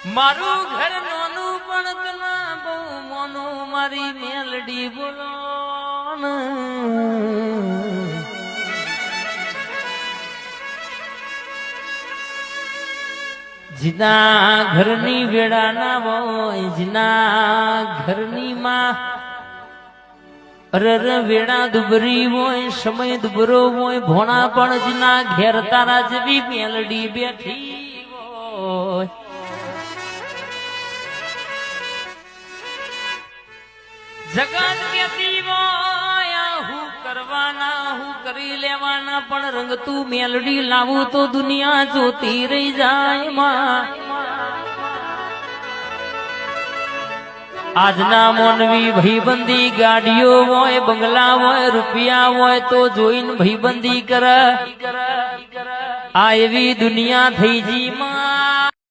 મારું ઘર નોનું પણ તના બહુ મોનું મારી મેલડી બોલો જીના ઘરની વેળા ના હોય જીના ઘરની માં અરર વેળા દુબરી હોય સમય દુબરો હોય ભોણા પણ જીના ઘેર તારા જેવી મેલડી બેઠી હોય જગત કેતી હોય હું કરવાના હું કરી લેવાના પણ રંગ તું મેલડી લાવું તો દુનિયા જોતી રહી જાય માં આજના મોનવી ભાઈબંધી ગાડીઓ હોય બંગલા હોય રૂપિયા હોય તો જોઈને ભાઈબંધી કરે આ એવી દુનિયા થઈ જી માં